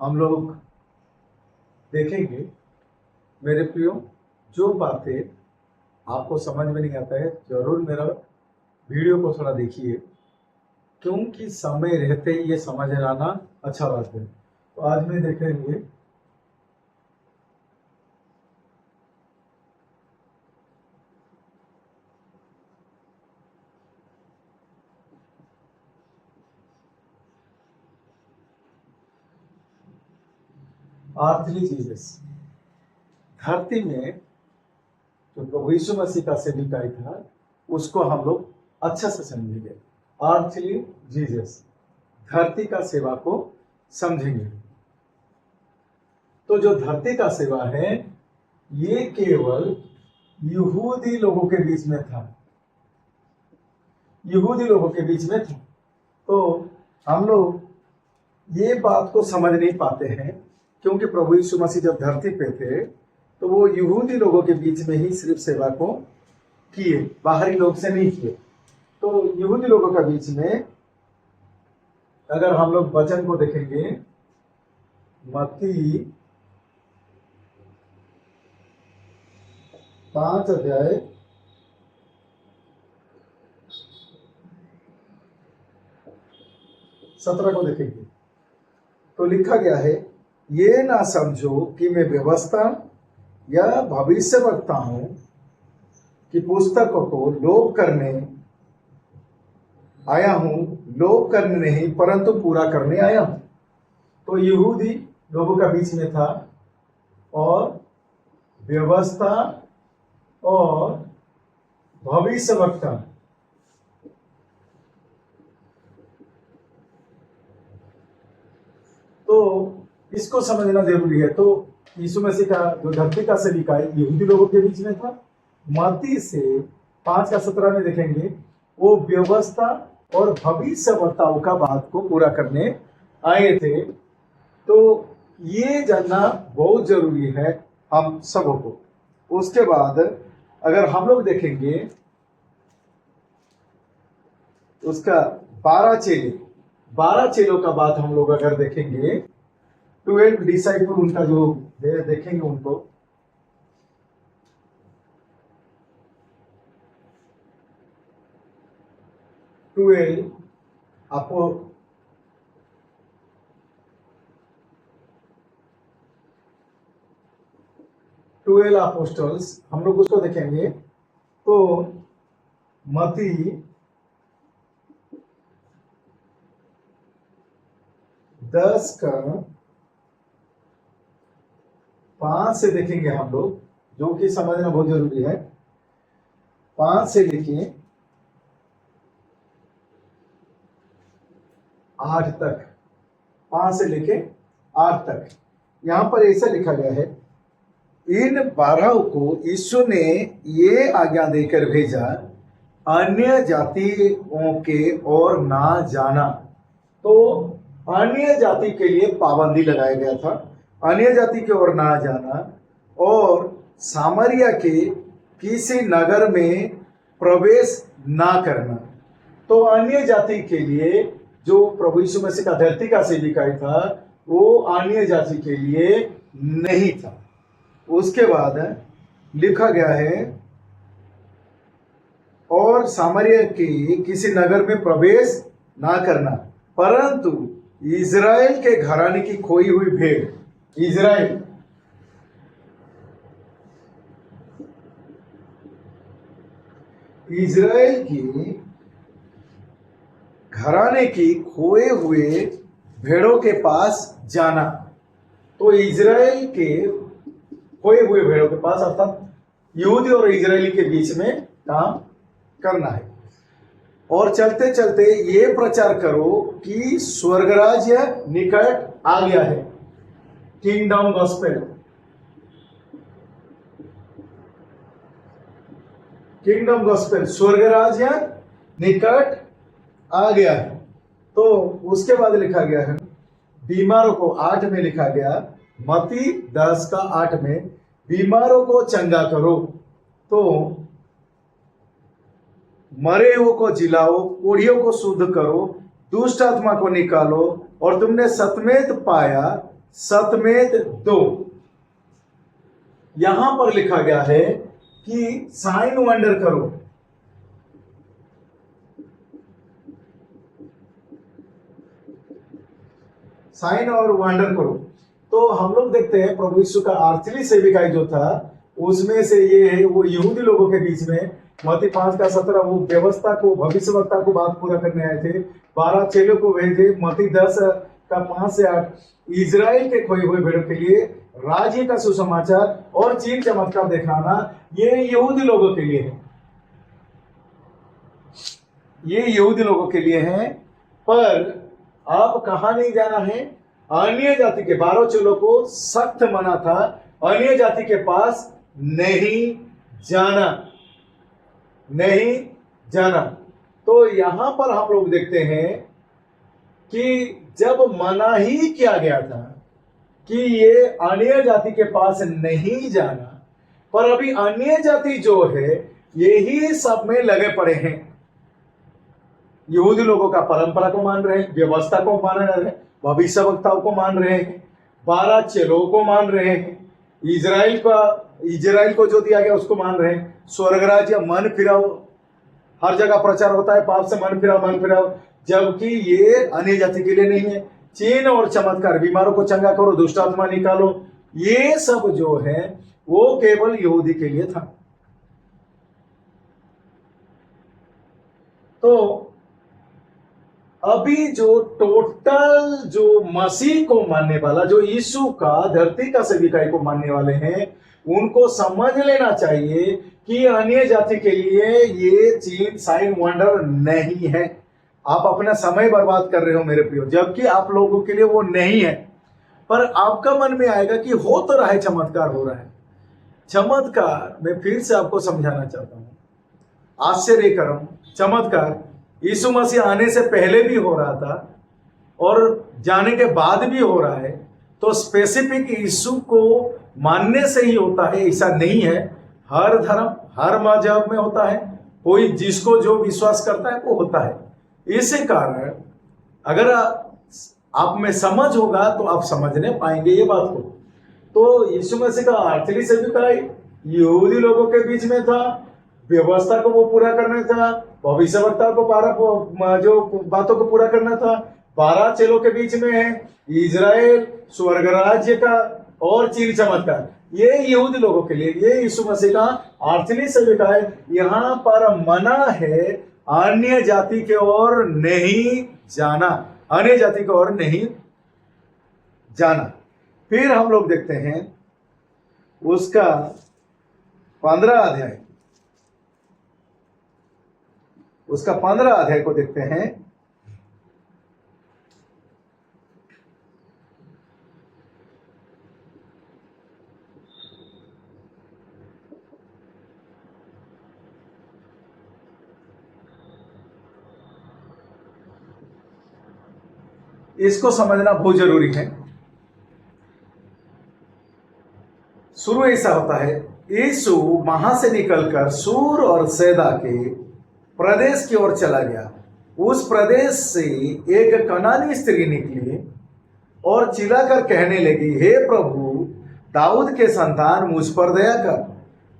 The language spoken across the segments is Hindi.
हम लोग देखेंगे मेरे प्रियो, जो बातें आपको समझ में नहीं आता है जरूर मेरा वीडियो को थोड़ा देखिए, क्योंकि समय रहते ही ये समझ लाना अच्छा बात है। तो आज में देखेंगे आर्थली चीजेस। धरती में जो प्रभु यीशु मसीह का सेविकाई था उसको हम लोग अच्छा से समझेंगे। आर्थली जीसस, धरती का सेवा को समझेंगे। तो जो धरती का सेवा है ये केवल यहूदी लोगों के बीच में था, यहूदी लोगों के बीच में था। तो हम लोग ये बात को समझ नहीं पाते हैं, क्योंकि प्रभु यीशु मसीह जब धरती पे थे तो वो यहूदी लोगों के बीच में ही सिर्फ सेवा को किए, बाहरी लोग से नहीं किए। तो यहूदी लोगों के बीच में अगर हम लोग वचन को देखेंगे, मत्ती 5 अध्याय 17 को देखेंगे तो लिखा गया है, ये ना समझो कि मैं व्यवस्था या भविष्य वक्ता हूं कि पुस्तकों को लोप करने आया हूं, लोप करने नहीं परंतु पूरा करने आया हूं। तो यहूदी लोगों का बीच में था और व्यवस्था और भविष्य वक्ता तो इसको समझना जरूरी है। तो यीशु मसीह का जो धरती का सेविकाई यहूदी लोगों के बीच में था। मत्ती से 5:17 में देखेंगे वो व्यवस्था और भविष्य वक्ताओं का बात को पूरा करने आए थे। तो ये जानना बहुत जरूरी है हम सबों को। उसके बाद अगर हम लोग देखेंगे उसका 12 चेलों का बात हम लोग अगर देखेंगे, 12 डिसाइपल उनका जो देखेंगे उनको, ट्वेल्व अपोस्टल्स हम लोग उसको देखेंगे तो मत्ती 10 का 5 से देखेंगे हम लोग, जो कि समझना बहुत जरूरी है। 5 से लेके 8 तक, 5 से लेके 8 तक यहां पर ऐसा लिखा गया है, इन 12 को यीशु ने ये आज्ञा देकर भेजा, अन्य जातियों के और ना जाना। तो अन्य जाति के लिए पाबंदी लगाया गया था, अन्य जाति की ओर ना जाना और सामरिया के किसी नगर में प्रवेश ना करना। तो अन्य जाति के लिए जो प्रभु यीशु मसीह का धरती का सेविकाई था वो अन्य जाति के लिए नहीं था। उसके बाद लिखा गया है, और सामरिया के किसी नगर में प्रवेश ना करना परंतु इज़राइल के घराने की खोई हुई भेड़, इज़राइल की घराने की खोए हुए भेड़ों के पास जाना। तो इज़राइल के खोए हुए भेड़ों के पास, अर्थात यहूदी और इज़राइली के बीच में काम करना है। और चलते चलते ये प्रचार करो कि स्वर्ग राज्य निकट आ गया है, किंगडम गॉस्पेल, किंगडम गॉस्पेल, स्वर्ग राज्य निकट आ गया है। तो उसके बाद लिखा गया है, बीमारों को 8 में लिखा गया, मत्ती 10 का 8 में, बीमारों को चंगा करो, तो मरे हुओं को जिलाओ, कोढ़ियों को शुद्ध करो, दुष्ट आत्मा को निकालो, और तुमने सतमेत पाया सतमेत 2, यहां पर लिखा गया है कि साइन वंडर करो। साइन और वंडर करो। तो हम लोग देखते हैं प्रभु यीशु का आर्थली सेविकाई जो था उसमें से ये है, वो यहूदी लोगों के बीच में मत्ती 5:17 वो व्यवस्था को, भविष्यवक्ता को बात पूरा करने आए थे। 12 चेलों को भेजे। मत्ती 10:5 से 8 इजराइल के खोए हुए भेड़ों के लिए राज्य का सुसमाचार और चीन चमत्कार दिखाना, ये यहूदी लोगों के लिए है। ये यहूदी लोगों के लिए है। पर अब कहां नहीं जाना है? अन्य जाति के 12 चेलों को सख्त मना था, अन्य जाति के पास नहीं जाना, नहीं जाना। तो यहां पर हम लोग देखते हैं कि जब मना ही किया गया था कि ये अन्य जाति के पास नहीं जाना, पर अभी अन्य जाति जो है यही सब में लगे पड़े हैं। यहूदी लोगों का परंपरा को मान रहे हैं, व्यवस्था को मान रहे हैं, भविष्यवक्ताओं को मान रहे हैं, 12 चेलों को मान रहे हैं, इजराइल को जो दिया गया उसको मान रहे हैं। स्वर्ग राज्य, मन फिराओ, हर जगह प्रचार होता है, पाप से मन फिराओ, मन फिराओ, जबकि ये अन्य जाति के लिए नहीं है। चिन्ह और चमत्कार, बीमारों को चंगा करो, दुष्ट आत्मा निकालो, ये सब जो है वो केवल यहूदी के लिए था। तो अभी जो टोटल जो मसीह को मानने वाला, जो यीशु का धरती का सेविकाई को मानने वाले हैं, उनको समझ लेना चाहिए कि अन्य जाति के लिए ये चीन साइन वंडर नहीं है। आप अपना समय बर्बाद कर रहे हो मेरे प्रियो, जबकि आप लोगों के लिए वो नहीं है। पर आपका मन में आएगा कि हो तो रहा है, चमत्कार हो रहा है। चमत्कार मैं फिर से आपको समझाना चाहता हूं, आश्चर्य कर्म चमत्कार यीशु मसीह आने से पहले भी हो रहा था और जाने के बाद भी हो रहा है। तो स्पेसिफिक यीशु को मानने से ही होता है ऐसा नहीं है। हर धर्म, हर मजहब में होता है, कोई जिसको जो विश्वास करता है वो होता है। इसी कारण अगर आप में समझ होगा तो आप समझने पाएंगे ये बात को। तो यीशु मसीह का आर्थली सेविकाई यहूदी लोगों के बीच में था, व्यवस्था को वो पूरा करना था, भविष्यवक्ता को 12 जो बातों को पूरा करना था, 12 चेलों के बीच में है, इजराइल, स्वर्ग राज्य का और चीन चमत्कार, ये यहूदी लोगों के लिए। ये यीशु मसीह का आर्थली सेविकाई। यहां पर मना है अन्य जाति के ओर नहीं जाना, अन्य जाति की ओर नहीं जाना। फिर हम लोग देखते हैं उसका 15 अध्याय, उसका 15 अध्याय को देखते हैं। इसको समझना बहुत जरूरी है। शुरू ऐसा होता है, यीशु वहां से निकलकर सूर और सैदा के प्रदेश की ओर चला गया। उस प्रदेश से एक कनानी स्त्री निकली और चिल्लाकर कहने लगी, हे प्रभु, दाऊद के संतान, मुझ पर दया कर,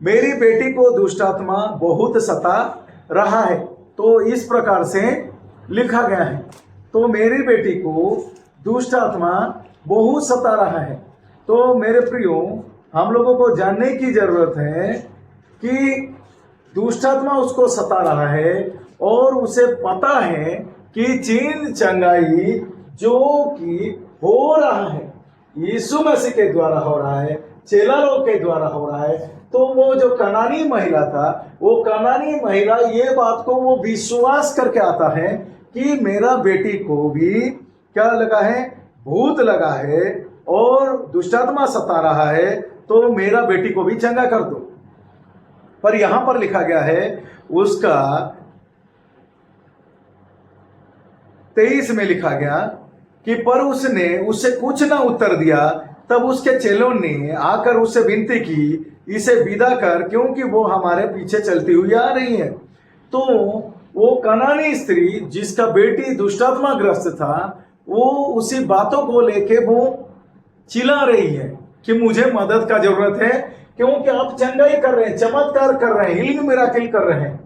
मेरी बेटी को दुष्ट आत्मा बहुत सता रहा है। तो इस प्रकार से लिखा गया है, तो मेरी बेटी को दुष्ट आत्मा बहुत सता रहा है। तो मेरे प्रियो, हम लोगों को जानने की जरूरत है कि दुष्ट आत्मा उसको सता रहा है और उसे पता है कि चीन चंगाई जो कि हो रहा है यीशु मसीह के द्वारा हो रहा है, चेला लोग के द्वारा हो रहा है। तो वो जो कनानी महिला था, वो कनानी महिला ये बात को वो विश्वास करके आता है कि मेरा बेटी को भी क्या लगा है, भूत लगा है और दुष्टात्मा सता रहा है, तो मेरा बेटी को भी चंगा कर दो। पर यहां पर लिखा गया है उसका 23 में लिखा गया कि पर उसने उससे कुछ ना उत्तर दिया। तब उसके चेलों ने आकर उससे विनती की, इसे विदा कर, क्योंकि वो हमारे पीछे चलती हुई आ रही है। तो वो कनानी स्त्री जिसका बेटी दुष्टात्मा ग्रस्त था, वो उसी बातों को लेके वो चिल्ला रही है कि मुझे मदद का जरूरत है, क्योंकि आप चंगाई कर रहे हैं, चमत्कार कर रहे हैं, हीलिंग मिराकिल कर रहे हैं,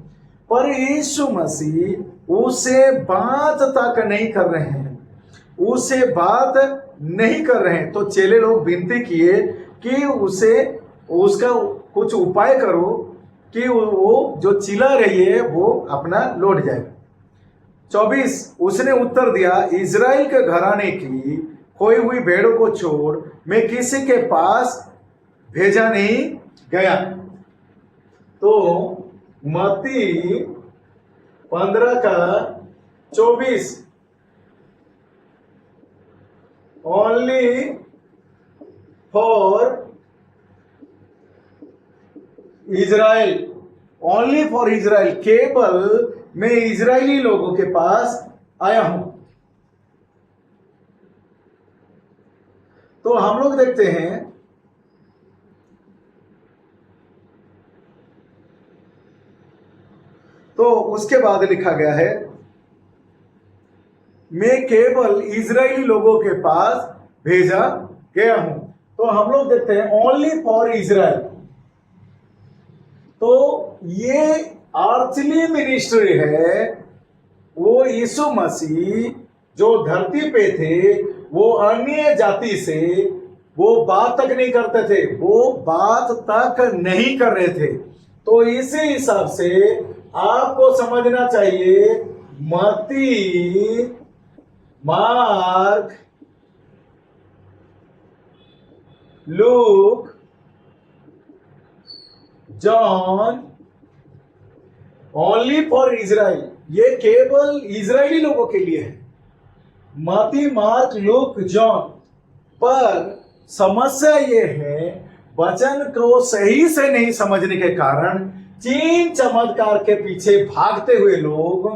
पर यीशु मसीह उसे बात तक नहीं कर रहे हैं, उसे बात नहीं कर रहे हैं। तो चेले लोग विनती किए कि उसका कुछ उपाय करो कि वो जो चिल्ला रही है वो अपना लौट जाए। 24, उसने उत्तर दिया, इज़राइल के घराने की खोई हुई भेड़ों को छोड़ मैं किसी के पास भेजा नहीं गया। तो मत्ती 15 का 24, only for Israel, only for Israel, केवल मैं इज़राइली लोगों के पास आया हूं। तो हम लोग देखते हैं तो उसके बाद लिखा गया है, मैं केवल इज़राइली लोगों के पास भेजा गया हूं। तो हम लोग देखते हैं ओनली फॉर इज़राइल। तो ये अर्थली मिनिस्ट्री है। वो यीशु मसीह जो धरती पे थे वो अन्य जाति से वो बात तक नहीं करते थे, वो बात तक नहीं कर रहे थे। तो इसी हिसाब से आपको समझना चाहिए, मत्ती, mark, look, John, only for Israel, ये केवल इज़राइली लोगों के लिए है। मत्ती, मार्क, लूक, जॉन। पर समस्या ये है, वचन को सही से नहीं समझने के कारण चिन्ह चमत्कार के पीछे भागते हुए लोग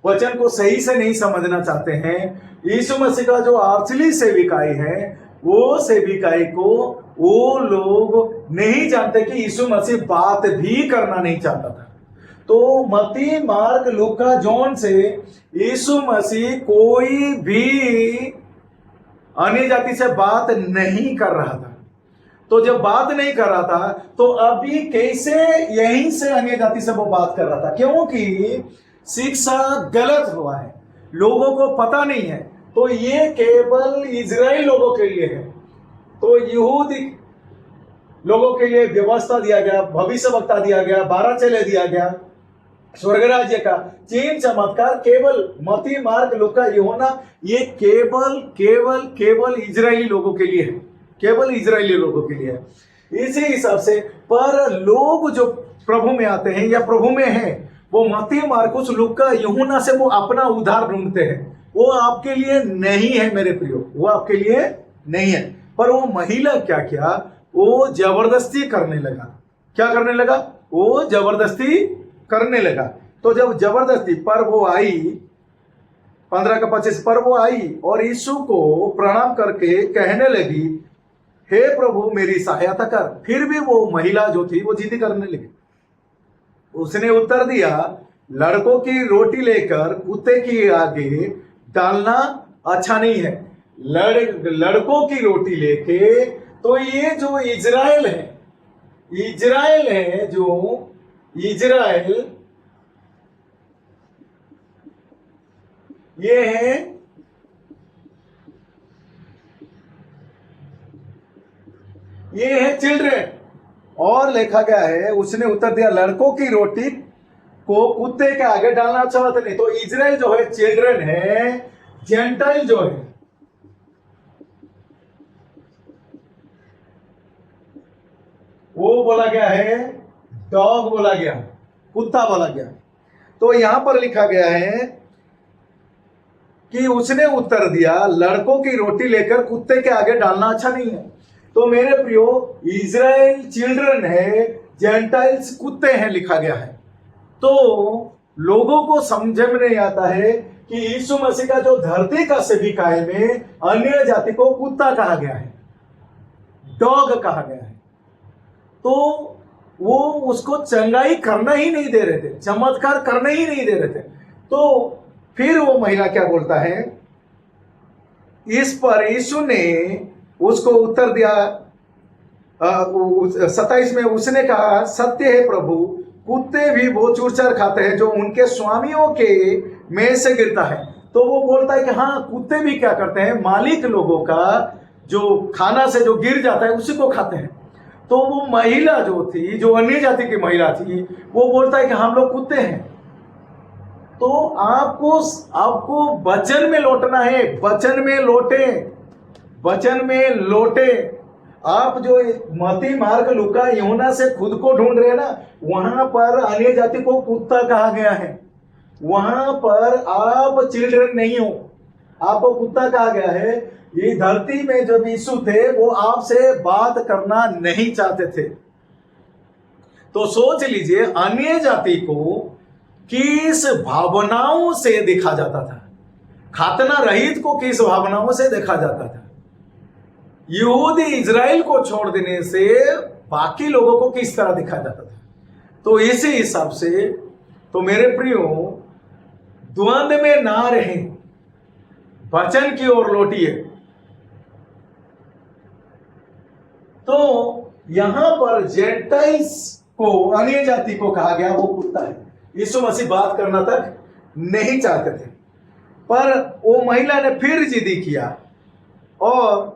वचन को सही से नहीं समझना चाहते हैं। यीशु मसीह का जो अर्थली सेविकाई है, वो सेविकाई को वो लोग नहीं जानते कि यीशु मसीह बात भी करना नहीं चाहता था। तो मत्ती, मार्क, लूका, जॉन से यीशु मसीह कोई भी अन्य जाति से बात नहीं कर रहा था। तो जब बात नहीं कर रहा था तो अभी कैसे यहीं से अन्य जाति से वो बात कर रहा था? क्योंकि शिक्षा गलत हुआ है, लोगों को पता नहीं है। तो ये केवल इजराइल लोगों के लिए है। तो यहूदी लोगों के लिए व्यवस्था दिया गया, भविष्यवक्ता दिया गया, 12 चेले दिया गया, स्वर्ग राज्य का चिन्ह चमत्कार केवल मत्ती, मार्क, लूका, यूहन्ना, ये केवल केवल केवल इजरायली लोगों के लिए है, केवल इजरायली लोगों के लिए है। इसी हिसाब से पर लोग जो प्रभु में आते हैं या प्रभु में हैं, वो मत्ती, मार्कुस, लूका, यूहन्ना से वो अपना उद्धार ढूंढते हैं। वो आपके लिए नहीं है मेरे प्रियो, वो आपके लिए नहीं है। पर वो महिला क्या किया? वो जबरदस्ती करने लगा। क्या करने लगा? वो जबरदस्ती करने लगा। तो जब जबरदस्ती पर वो आई, 15 का 25 पर वो आई और यीशु को प्रणाम करके कहने लगी, हे प्रभु मेरी सहायता कर। फिर भी वो महिला जो थी वो जिद करने लगी। उसने उत्तर दिया, लड़कों की रोटी लेकर कुत्ते की आगे डालना अच्छा नहीं है। लड़कों की रोटी लेके, तो ये जो इजराइल है, इजराइल है, जो इजराइल ये है चिल्ड्रेन। और लिखा गया है, उसने उत्तर दिया, लड़कों की रोटी को कुत्ते के आगे डालना अच्छा बात नहीं। तो इजराइल जो है चिल्ड्रेन है, जेंटाइल जो है वो बोला गया है डॉग, बोला गया कुत्ता बोला गया। तो यहां पर लिखा गया है कि उसने उत्तर दिया, लड़कों की रोटी लेकर कुत्ते के आगे डालना अच्छा नहीं है। तो मेरे प्रियो, इजराइल चिल्ड्रन है, जेंटाइल्स कुत्ते हैं, लिखा गया है। तो लोगों को समझ में नहीं आता है कि यीशु मसीह का जो धरती का सेविकाई में अन्य जाति को कुत्ता कहा गया है, डॉग कहा गया है। तो वो उसको चंगाई करना ही नहीं दे रहे थे, चमत्कार करने ही नहीं दे रहे थे। तो फिर वो महिला क्या बोलता है, इस पर यीशु ने उसको उत्तर दिया 27 में, उसने कहा सत्य है प्रभु, कुत्ते भी वो चूरचार खाते हैं जो उनके स्वामियों के में से गिरता है। तो वो बोलता है कि हाँ, कुत्ते भी क्या करते हैं, मालिक लोगों का जो खाना से जो गिर जाता है उसी को खाते हैं। तो वो महिला जो थी, जो अन्य जाति की महिला थी, वो बोलता है कि हम लोग कुत्ते हैं। तो आपको वचन में लौटना है, वचन में लौटे, वचन में लौटे। आप जो मती, मार्क, लूका, यूहन्ना से खुद को ढूंढ रहे हैं ना, वहां पर अन्य जाति को कुत्ता कहा गया है। वहां पर आप चिल्ड्रन नहीं हो, आपको कुत्ता कहा गया है। ये धरती में जब यीशु थे वो आपसे बात करना नहीं चाहते थे। तो सोच लीजिए अन्य जाति को किस भावनाओं से देखा जाता था, खातना रहित को किस भावनाओं से देखा जाता था, यहूदी इजराइल को छोड़ देने से बाकी लोगों को किस तरह देखा जाता था। तो इसी हिसाब से तो मेरे प्रियो, द्वंद्व में ना रहें, वचन की ओर लौटिए। तो यहां पर जेंटाइल्स को, अन्य जाति को कहा गया वो कुत्ता है। यीशु मसीह बात करना तक नहीं चाहते थे, पर वो महिला ने फिर जिद किया और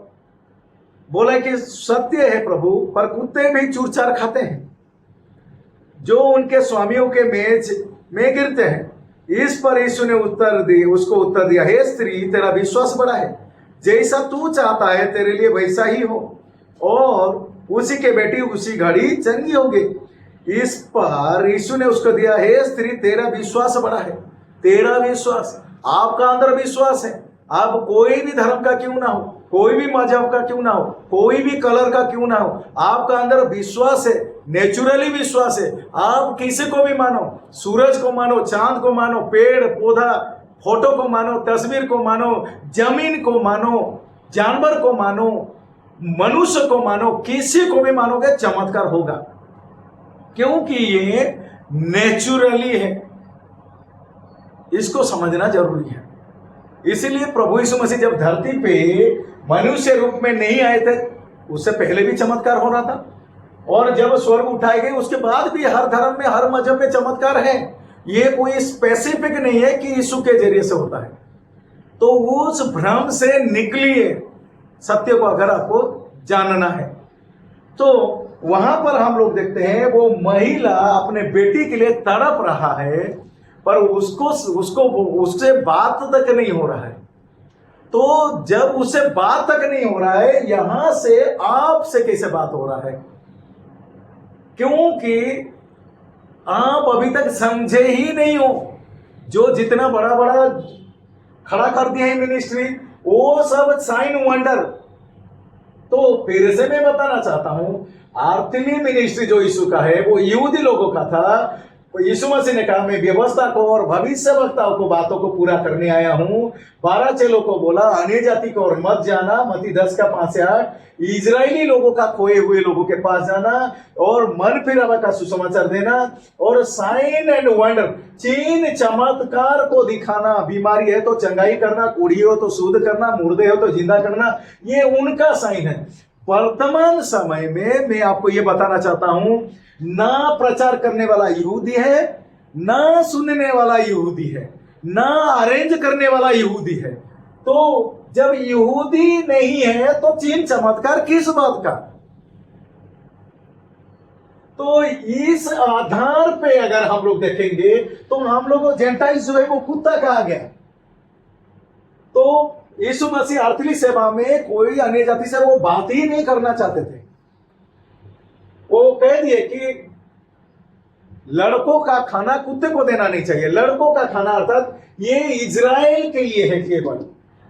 बोला कि सत्य है प्रभु, पर कुत्ते भी चूरचार खाते हैं जो उनके स्वामियों के मेज में गिरते हैं। इस पर यीशु ने उसको उत्तर दिया, हे स्त्री, तेरा विश्वास बड़ा है, जैसा तू चाहता है तेरे लिए वैसा ही हो। और उसी के बेटी उसी घड़ी चंगी हो गई। इस पर यीशु ने उसको दिया, हे स्त्री, तेरा विश्वास बड़ा है। तेरा विश्वास, आपका अंदर विश्वास है। आप कोई भी धर्म का क्यों ना हो, कोई भी मजहब का क्यों ना हो, कोई भी कलर का क्यों ना हो, आपका अंदर विश्वास है, नेचुरली विश्वास है। आप किसी को भी मानो, सूरज को मानो, चांद को मानो, पेड़ पौधा, फोटो को मानो, तस्वीर को मानो, जमीन को मानो, जानवर को मानो, मनुष्य को मानो, किसी को भी मानोगे चमत्कार होगा, क्योंकि ये नेचुरली है। इसको समझना जरूरी है। इसीलिए प्रभु यीशु मसीह जब धरती पे मनुष्य रूप में नहीं आए थे, उससे पहले भी चमत्कार हो रहा था, और जब स्वर्ग उठाए गए उसके बाद भी हर धर्म में, हर मजहब में चमत्कार है। ये कोई स्पेसिफिक नहीं है कि यीशु के जरिए से होता है। तो उस भ्रम से निकलिए, सत्य को अगर आपको जानना है। तो वहां पर हम लोग देखते हैं वो महिला अपने बेटी के लिए तड़प रहा है, पर उससे बात तक नहीं हो रहा है। तो जब उससे बात तक नहीं हो रहा है, यहां से आपसे कैसे बात हो रहा है? क्योंकि आप अभी तक समझे ही नहीं हो। जो जितना बड़ा बड़ा खड़ा कर दिया है मिनिस्ट्री, वो सब साइन वंडर। तो फिर से मैं बताना चाहता हूं, आर्थिली मिनिस्ट्री जो यीशु का है वो यहूदी लोगों का था। यीशु मसीह ने कहा, मैं व्यवस्था को और भविष्यवक्ताओं को बातों को पूरा करने आया हूं। 12 चेलों को बोला, अन्य जाति को और मत जाना, मत्ती 10 का 5 से 8, इजरायली लोगों का खोए हुए लोगों के पास जाना और मन फिरावा का सुसमाचार देना, और साइन एंड वंडर, चिन्ह चमत्कार को दिखाना। बीमारी है तो चंगाई करना, कूढ़ी हो तो शुद्ध करना, मुर्दे हो तो जिंदा करना, ये उनका साइन है। वर्तमान समय में मैं आपको ये बताना चाहता हूं, ना प्रचार करने वाला यहूदी है, ना सुनने वाला यहूदी है, ना अरेंज करने वाला यहूदी है। तो जब यहूदी नहीं है तो चिन्ह चमत्कार किस बात का? तो इस आधार पे अगर हम लोग देखेंगे तो हम लोग जेंटाइल्स जो है वो कुत्ता कहा गया। तो यीशु मसीह अर्थली सेवा में कोई अन्य जाति से वो बात ही नहीं करना चाहते थे। वो कह दिए कि लड़कों का खाना कुत्ते को देना नहीं चाहिए। लड़कों का खाना अर्थात ये इजराइल के लिए है केवल।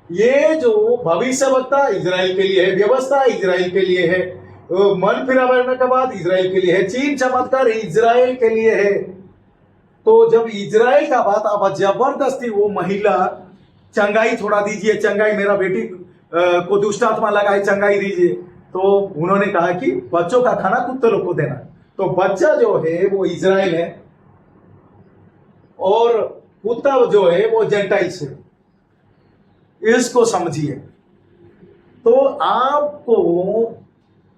ये जो भविष्यवक्ता इजराइल के लिए है, व्यवस्था इजराइल के लिए है, मन फिराने के बाद इजराइल के लिए है, चिन्ह चमत्कार इजराइल के लिए है। तो जब इजराइल का बात, अब जबरदस्ती वो महिला, चंगाई थोड़ा दीजिए, चंगाई, मेरा बेटी को दुष्ट आत्मा लगा है, चंगाई दीजिए। तो उन्होंने कहा कि बच्चों का खाना कुत्ते लोग को देना। तो बच्चा जो है वो इजराइल है और कुत्ता जो है वो जेंटाइल्स है। इसको समझिए। तो आपको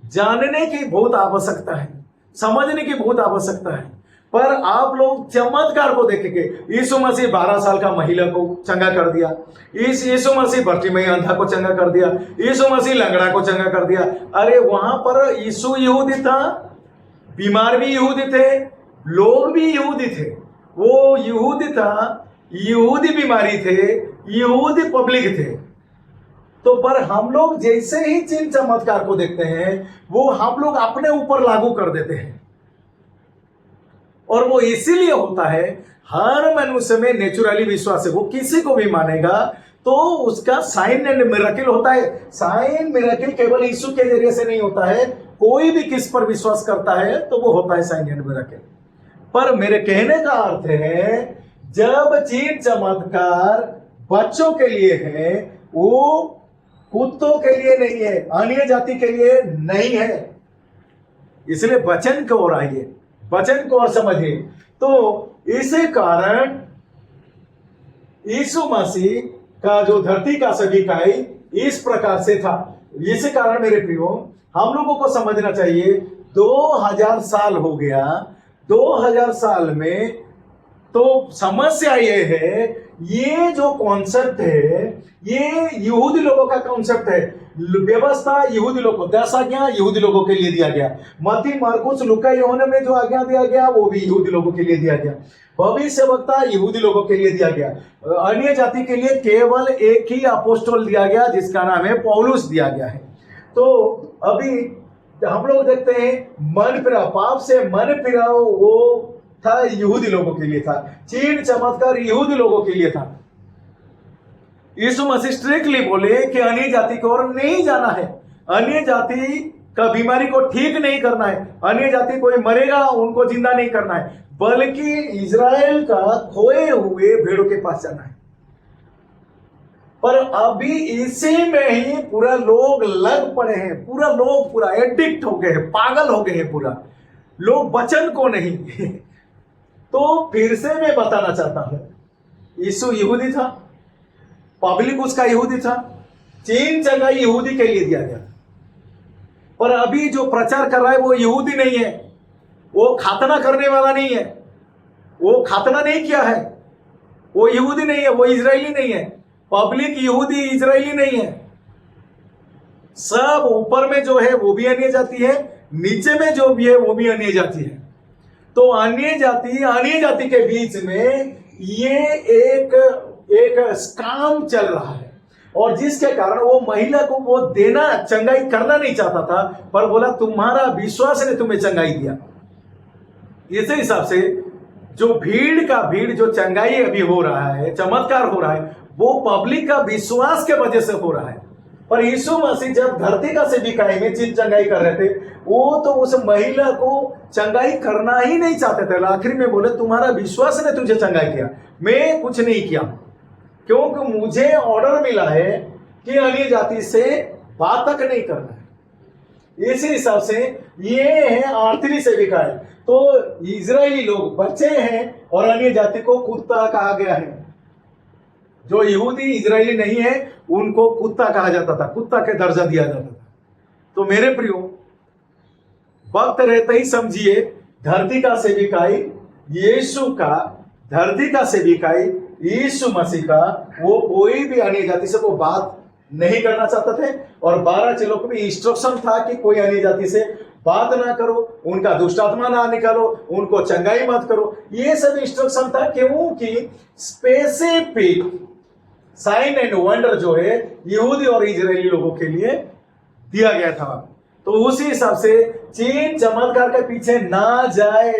जानने की बहुत आवश्यकता है, समझने की बहुत आवश्यकता है। पर आप लोग चमत्कार को देखेंगे। यीशु मसीह 12 साल का महिला को चंगा कर दिया, यीशु मसीह बर्तिमेई अंधा को चंगा कर दिया, यीशु मसीह लंगड़ा को चंगा कर दिया। अरे वहां पर यीशु यहूदी था, बीमार भी यहूदी थे, लोग भी यहूदी थे। वो यहूदी था, यहूदी बीमारी थे, यहूदी पब्लिक थे। तो पर हम लोग जैसे ही चिन्ह चमत्कार को देखते हैं वो हम लोग अपने ऊपर लागू कर देते हैं। और वो इसीलिए होता है, हर मनुष्य में नेचुरली विश्वास है, वो किसी को भी मानेगा तो उसका साइन एंड मिरेकल होता है। साइन मिरेकल केवल यीशु के जरिए से नहीं होता है, कोई भी किस पर विश्वास करता है तो वो होता है साइन एंड मिरेकल। पर मेरे कहने का अर्थ है, जब चिन्ह चमत्कार बच्चों के लिए है, वो कुत्तों के लिए नहीं है, अन्य जाति के लिए नहीं है। इसलिए वचन को और आइए, वचन को और समझिए। तो इसी कारण यीशु मसीह का जो धरती का सभी इस प्रकार से था। इसी कारण मेरे प्रियो, हम लोगों को समझना चाहिए, 2000 साल हो गया, 2000 साल में तो समस्या ये है, ये जो कॉन्सेप्ट है ये यहूदी लोगों का कॉन्सेप्ट है। व्यवस्था यहूदी लोगों को, 10 आज्ञा यहूदी लोगों के लिए दिया गया। मत्ती, मार्कुस, लूका, यूहन्ना में जो आज्ञा दिया गया वो भी यहूदी लोगों के लिए दिया गया। भविष्यवक्ता यहूदी लोगों के लिए दिया गया। अन्य जाति के लिए केवल एक ही अपोस्टल दिया गया जिसका नाम है पौलुस दिया गया है। तो अभी हम लोग देखते हैं, मन फिराओ, पाप से मन फिराओ, वो था यहूदी लोगों के लिए था। चिन्ह चमत्कार यहूदी लोगों के लिए था। यीशु मसीह स्ट्रिक्टली बोले कि अन्य जाति की ओर नहीं जाना है, अन्य जाति का बीमारी को ठीक नहीं करना है, अन्य जाति कोई मरेगा उनको जिंदा नहीं करना है, बल्कि इजराइल का खोए हुए भेड़ों के पास जाना है। पर अभी इसी में ही पूरा लोग लग पड़े हैं, पूरा एडिक्ट हो गए हैं, पागल हो गए हैं पूरा लोग, वचन को नहीं। तो फिर से मैं बताना चाहता हूं, यीशु यहूदी था, पब्लिक उसका यहूदी था, चिन्ह चंगाई यहूदी के लिए दिया गया। पर अभी जो प्रचार कर रहा है वो यहूदी नहीं है, वो खातना करने वाला नहीं है, वो खातना नहीं किया है, वो यहूदी नहीं है, वो इजरायली नहीं है। पब्लिक यहूदी इजरायली नहीं है, सब ऊपर में जो है वो भी अन्य जाति है, नीचे में जो भी है वो भी अन्य जाति है। तो अन्य जाति के बीच में ये एक स्काम चल रहा है, और जिसके कारण वो महिला को वो देना, चंगाई करना नहीं चाहता था, पर बोला तुम्हारा विश्वास ने तुम्हें चंगाई दिया। इसी हिसाब से जो भीड़ जो चंगाई अभी हो रहा है, चमत्कार हो रहा है, वो पब्लिक का विश्वास के वजह से हो रहा है। पर यीशु मसीह जब धरती का सेविकाई में चिन्ह चंगाई कर रहे थे, वो तो उस महिला को चंगाई करना ही नहीं चाहते थे। आखिर में बोले तुम्हारा विश्वास ने तुझे चंगाई किया, मैं कुछ नहीं किया, क्योंकि मुझे ऑर्डर मिला है कि अन्य जाति से बात तक नहीं करना है। इसी हिसाब से ये है आखिरी सेविकाई। तो इजरायली लोग बच्चे हैं और अन्य जाति को कुत्ता कहा गया है। जो यहूदी इजरायली नहीं है उनको कुत्ता कहा जाता था, कुत्ता के दर्जा दिया जाता था। तो मेरे प्रियो, वक्त रहते ही समझिए, धरती का सेविकाई यीशु का, धरती का सेविकाई यीशु मसीह का, वो कोई भी अन्य जाति से वो बात नहीं करना चाहते थे। और 12 चेलों को भी इंस्ट्रक्शन था कि कोई अन्य जाति से बात ना करो, उनका दुष्ट आत्मा ना निकालो, उनको चंगाई मत करो। ये सब इंस्ट्रक्शन था, क्योंकि स्पेसिफिक साइन एंड वंडर जो है यहूदी और इजरायली लोगों के लिए दिया गया था। तो उसी हिसाब से चिन्ह चमत्कार के पीछे ना जाए,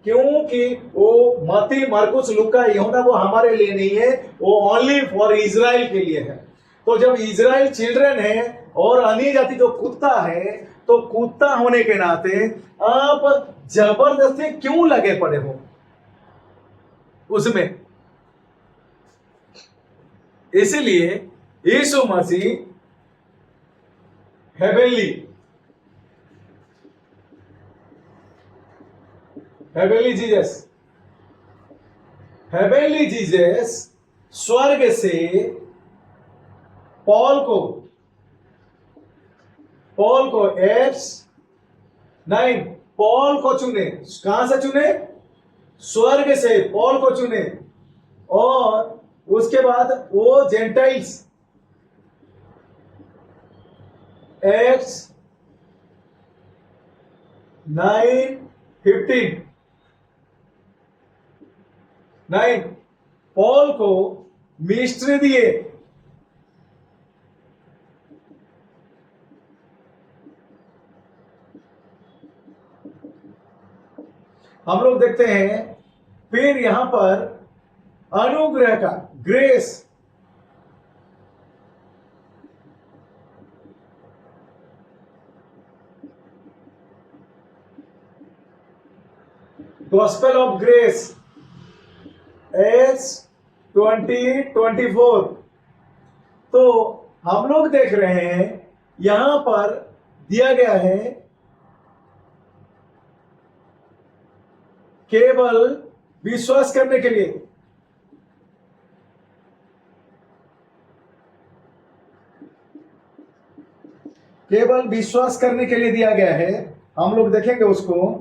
क्योंकि वो मत्ती, मार्कुस, लूका, यूहन्ना वो हमारे लिए नहीं है, वो ओनली फॉर इजराइल के लिए है। तो जब इजराइल चिल्ड्रन है और अन्य जाति जो कुत्ता है, तो कुत्ता होने के नाते आप जबरदस्ती क्यों लगे पड़े हो उसमें? इसलिए यीशु मसीह हेवेनली जीसस स्वर्ग से पॉल को पॉल को एक्स 9, पॉल को चुने। कहां से चुने? स्वर्ग से पॉल को चुने। और उसके बाद वो जेंटाइल्स एक्स 9:15 9, पॉल को मिनिस्ट्री दिए। हम लोग देखते हैं फिर यहां पर अनुग्रह का, grace, gospel of grace S 20:24। तो हम लोग देख रहे हैं यहां पर दिया गया है केवल विश्वास करने के लिए। केवल विश्वास करने के लिए दिया गया है। हम लोग देखेंगे उसको।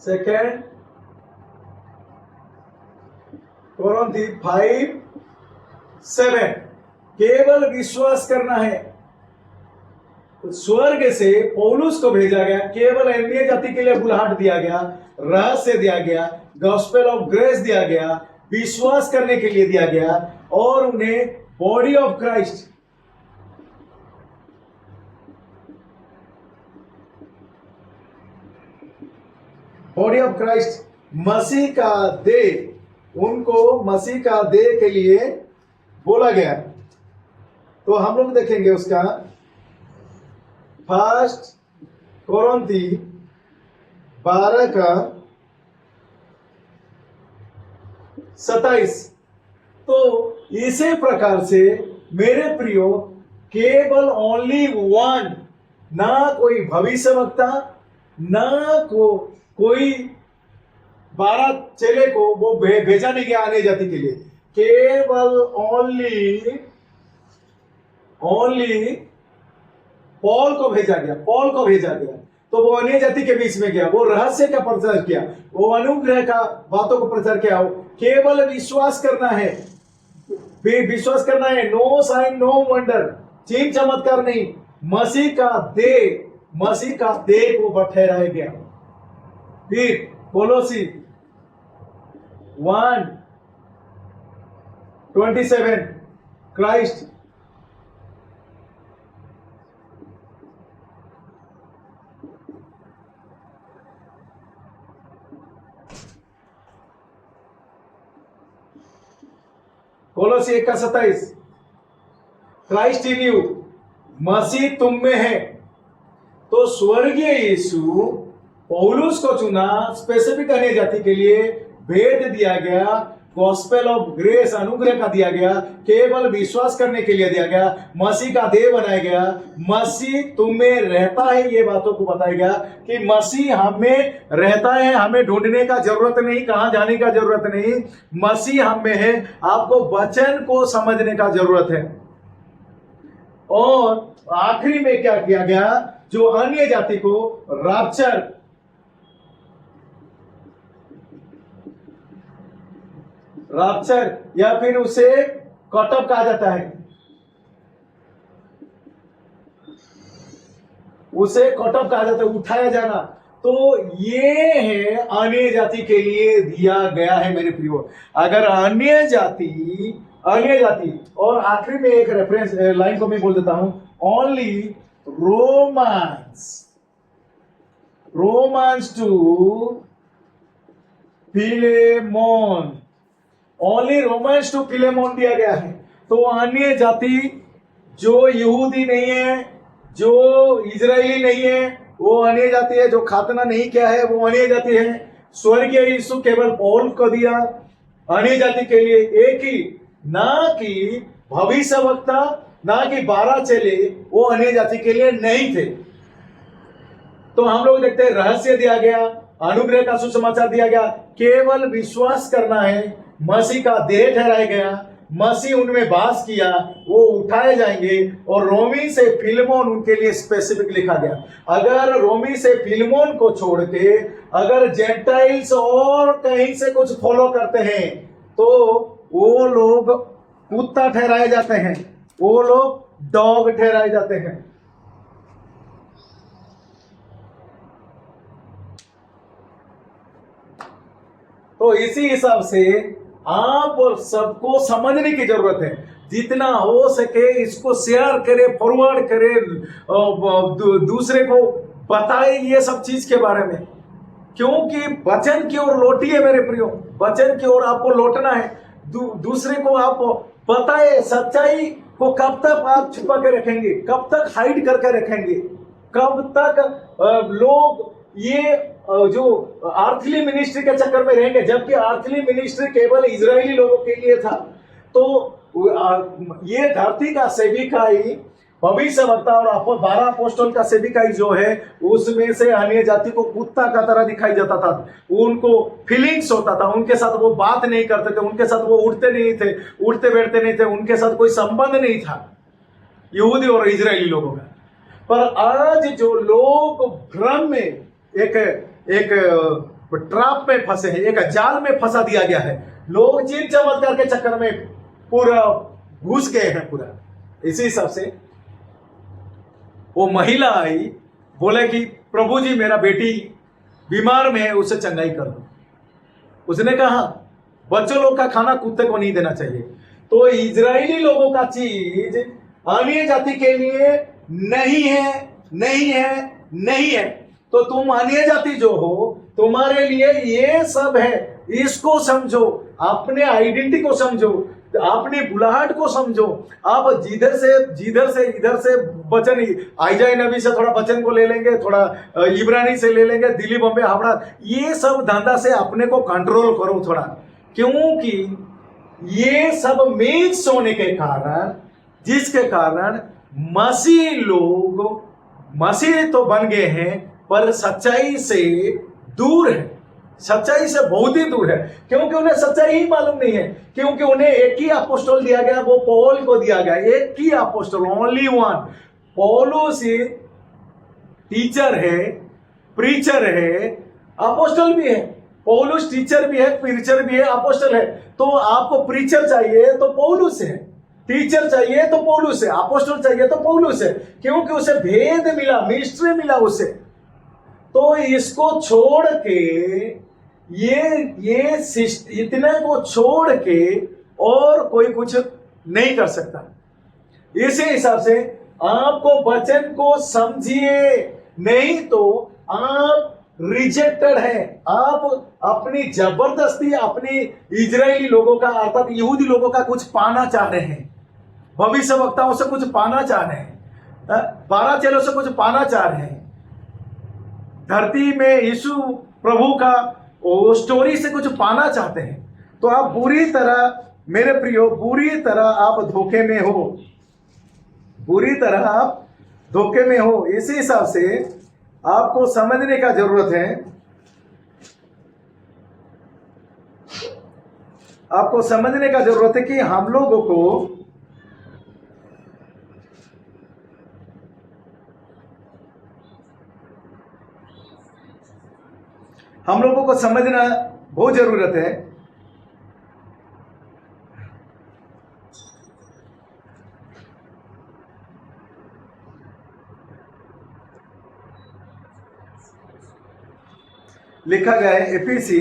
सेकेंड कोरिन्थी 5:7, केवल विश्वास करना है। स्वर्ग से पौलुस को भेजा गया, केवल अन्य जाति के लिए बुलाहट दिया गया, रहस्य दिया गया, गॉस्पेल ऑफ ग्रेस दिया गया, विश्वास करने के लिए दिया गया, और उन्हें body of Christ, body of Christ, मसीह का देह, उनको मसीह का देह के लिए बोला गया। तो हम लोग देखेंगे उसका 1 कोरिन्थी 12:27। तो इसी प्रकार से मेरे प्रियो, केवल ओनली वन, ना कोई भविष्यवक्ता, ना कोई 12 चेले को वो भेजा नहीं गया आने जाति के लिए। केवल ओनली पॉल को भेजा गया, पॉल को भेजा गया। तो वो अन्य जाति के बीच में गया, वो रहस्य का प्रचार किया, वो अनुग्रह का बातों को प्रचार किया। केवल विश्वास करना है, विश्वास करना है। नो साइन नो वंडर, चिन्ह चमत्कार नहीं। मसीह का देह को ठहराया गया। फिर कोलोसी 1:27, क्राइस्ट कोलोसी 1:27, क्राइस्ट इन यू, मसीह तुम में है। तो स्वर्गीय यीशु पौलुस को चुना, स्पेसिफिक अन्य जाति के लिए भेद दिया गया, गॉस्पेल ऑफ ग्रेस, अनुग्रह का दिया गया, केवल विश्वास करने के लिए दिया गया, मसीह का देह बनाया गया। मसीह तुम्हें रहता है, ये बातों को बताया गया कि मसीह हमें रहता है, हमें ढूंढने का जरूरत नहीं, कहां जाने का जरूरत नहीं, मसीह हम में है। आपको वचन को समझने का जरूरत है। और आखिरी में क्या किया गया? जो अन्य जाति को राप्चर या फिर उसे कटअप कहा जाता है, उसे कटअप कहा जाता है, उठाया जाना। तो ये है अन्य जाति के लिए दिया गया है मेरे प्रियो। अगर अन्य जाति और आखिरी में एक रेफरेंस लाइन को मैं बोल देता हूं, only Romans to Philemon, only Romans to Philemon दिया गया है। तो अन्य जाति जो यहूदी नहीं है, जो इजरायली नहीं है, वो अन्य जाति है। जो खातना नहीं किया है वो अन्य जाति है। स्वर्गीय यीशु केवल पौल को दिया अन्य जाति के लिए, एक ही, ना कि भविष्यवक्ता, ना कि 12 चेले, वो अन्य जाति के लिए नहीं थे। तो हम लोग देखते हैं रहस्य दिया गया, अनुग्रह का सुसमाचार दिया गया, केवल विश्वास करना है, मसीह का देह ठहराया गया, मसीह उनमें वास किया, वो उठाए जाएंगे। और रोमी से फिलमोन उनके लिए स्पेसिफिक लिखा गया। अगर रोमी से फिलमोन को छोड़ के अगर जेंटाइल्स और कहीं से कुछ फॉलो करते हैं तो वो लोग कुत्ता ठहराए जाते हैं, वो लोग डॉग ठहराए जाते हैं। तो इसी हिसाब से आप और सबको समझने की जरूरत है। जितना हो सके इसको शेयर करे, फॉरवर्ड करे, दूसरे को बताए ये सब चीज के बारे में, क्योंकि वचन की ओर लौटिए मेरे प्रियो, वचन की ओर आपको लौटना है। दूसरे को आप बताए। सच्चाई को कब तक आप छुपा के रखेंगे, कब तक हाइड करके रखेंगे, कब तक लोग ये जो आर्थली मिनिस्ट्री के चक्कर में रहेंगे, जबकि आर्थली मिनिस्ट्री केवल इजरायली लोगों के लिए था। तो ये धरती का सेविकाई, भविष्य वक्ता और 12 अपोस्टल का सेविकाई जो है, उसमें से अन्य जाति को कुत्ता का तरह दिखाई जाता था। उनको फीलिंग्स होता था, उनके साथ वो बात नहीं करते थे, उनके साथ वो उठते नहीं थे, उठते बैठते नहीं थे, उनके साथ कोई संबंध नहीं था यहूदी और इजरायली लोगों का। पर आज जो लोग भ्रम में एक ट्रैप में फंसे हैं, एक जाल में फंसा दिया गया है, लोग चिन्ह चमत्कार के चक्कर में पूरा घुस गए हैं पूरा। इसी हिसाब से वो महिला आई, बोले कि प्रभु जी मेरा बेटी बीमार में है, उसे चंगाई कर दो। उसने कहा बच्चों लोग का खाना कुत्ते को नहीं देना चाहिए। तो इजरायली लोगों का चीज अन्य जाति के लिए नहीं है, नहीं है, नहीं है। तो तुम अन्य जाति जो हो, तुम्हारे लिए ये सब है। इसको समझो, अपने आइडेंटिटी को समझो, अपनी बुलाहट को समझो। आप जिधर से इधर से वचन, आइजाई नबी से थोड़ा वचन को ले लेंगे, थोड़ा इब्रानी से ले लेंगे, दिल्ली बॉम्बे हावड़ा, ये सब धंधा से अपने को कंट्रोल करो थोड़ा, क्योंकि ये सब मिक्स होने के कारण, जिसके कारण मसीह तो बन गए हैं पर सच्चाई से दूर है, सच्चाई से बहुत ही दूर है, क्योंकि उन्हें सच्चाई ही मालूम नहीं है। क्योंकि उन्हें एक ही अपोस्टल दिया गया, वो पौल को दिया गया, एक ही अपोस्टल, ओनली वन। पौलुस टीचर है, प्रीचर है, अपोस्टल भी है। पौलुस टीचर भी है, प्रीचर भी है, अपोस्टल है। तो आपको प्रीचर चाहिए तो पौलुस है, टीचर चाहिए तो पौलुस है, अपोस्टल चाहिए तो पौलुस है, क्योंकि उसे भेद मिला, मिस्ट्री मिला उसे। तो इसको छोड़ के, ये इतने को छोड़ के और कोई कुछ नहीं कर सकता। इसी हिसाब से आपको वचन को समझिए, नहीं तो आप रिजेक्टेड है। आप अपनी जबरदस्ती अपनी इजरायली लोगों का, अर्थात यहूदी लोगों का कुछ पाना चाह रहे हैं, भविष्य वक्ताओं से कुछ पाना चाह रहे हैं, 12 चेलों से कुछ पाना चाह रहे हैं, धरती में यीशु प्रभु का स्टोरी से कुछ पाना चाहते हैं। तो आप बुरी तरह, मेरे प्रियो, बुरी तरह आप धोखे में हो, बुरी तरह आप धोखे में हो। इसी हिसाब से आपको समझने का जरूरत है, आपको समझने का जरूरत है कि हम लोगों को समझना बहुत जरूरत है। लिखा गया है एफीसी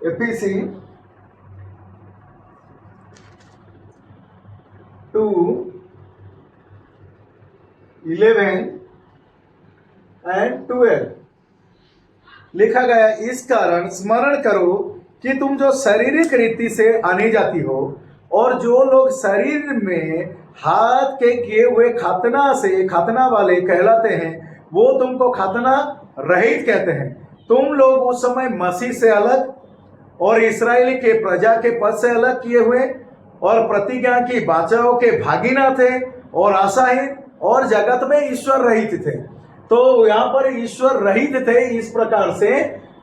एफीसी 2:11 और 12 लिखा गया, इस कारण स्मरण करो कि तुम जो शारीरिक रीति से आने जाती हो और जो लोग शरीर में हाथ के किए हुए खतना वाले कहलाते हैं, वो तुमको खतना रहित कहते हैं। तुम लोग उस समय मसीह से अलग और इसराइली के प्रजा के पद से अलग किए हुए और प्रतिज्ञा की बाचाओं के भागीना थे और आशाहीन और जगत में ईश्वर रहित थे। तो यहाँ पर ईश्वर रहित थे इस प्रकार से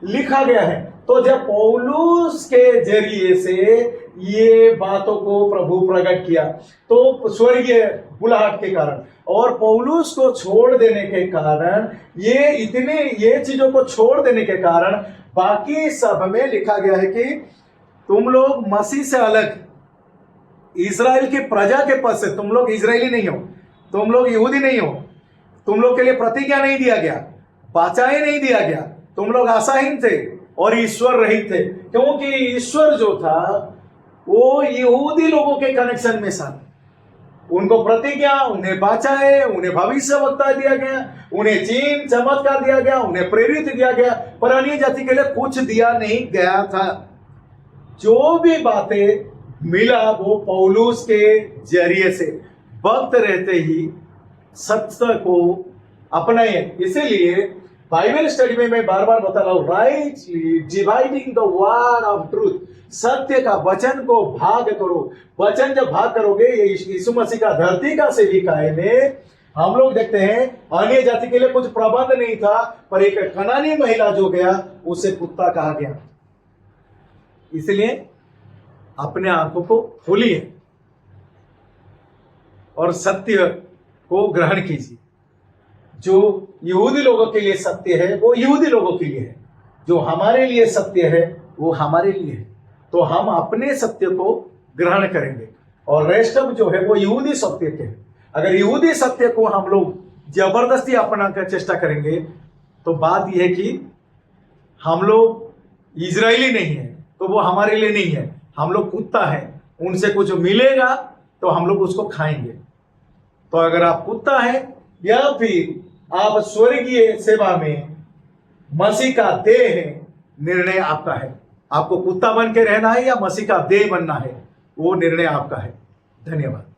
लिखा गया है। तो जब पौलुस के जरिए से ये बातों को प्रभु प्रकट किया तो स्वर्गीय बुलाहट के कारण और पौलुस को छोड़ देने के कारण ये चीजों को छोड़ देने के कारण बाकी सब में लिखा गया है कि तुम लोग मसीह से अलग इस्राएल की प्रजा के पद से, तुम लोग इजरायली नहीं हो, तुम लोग यहूदी नहीं हो, तुम लोग के लिए प्रतिज्ञा नहीं दिया गया, बाचाए नहीं दिया गया, तुम लोग आशाहीन थे और ईश्वर रहित थे। क्योंकि ईश्वर जो था वो यहूदी लोगों के कनेक्शन में था। उनको प्रतिज्ञा, उन्हें बाचाए, उन्हें भविष्यवक्ता दिया गया, उन्हें चिन्ह चमत्कार दिया गया, उन्हें प्रेरित दिया गया, पर अन्य जाति के लिए कुछ दिया नहीं गया था। जो भी बातें मिला वो पौलुस के जरिए से वक्त रहते ही सत्य को अपनाए। इसीलिए बाइबल स्टडी में मैं बार बार बता रहा हूं, rightly dividing the word of truth, सत्य का वचन को भाग करो। वचन जब भाग करोगे, ये यीशु मसीह का धरती का सेविकाई में हम लोग देखते हैं अन्य जाति के लिए कुछ प्रबंध नहीं था, पर एक कनानी महिला जो गया उसे कुत्ता कहा गया। इसलिए अपने आंखों को खोलिए और सत्य को ग्रहण कीजिए। जो यहूदी लोगों के लिए सत्य है वो यहूदी लोगों के लिए है, जो हमारे लिए सत्य है वो हमारे लिए है। तो हम अपने सत्य को ग्रहण करेंगे और रेस्ट ऑफ जो है वो यहूदी सत्य के है। अगर यहूदी सत्य को हम लोग जबरदस्ती अपना कर चेष्टा करेंगे तो बात यह है कि हम लोग इजरायली नहीं है तो वो हमारे लिए नहीं है, हम लोग कुत्ता है, उनसे कुछ मिलेगा तो हम लोग उसको खाएंगे। तो अगर आप कुत्ता है या फिर आप स्वर्गीय सेवा में मसीह का देह है, निर्णय आपका है। आपको कुत्ता बन के रहना है या मसीह का देह बनना है, वो निर्णय आपका है। धन्यवाद।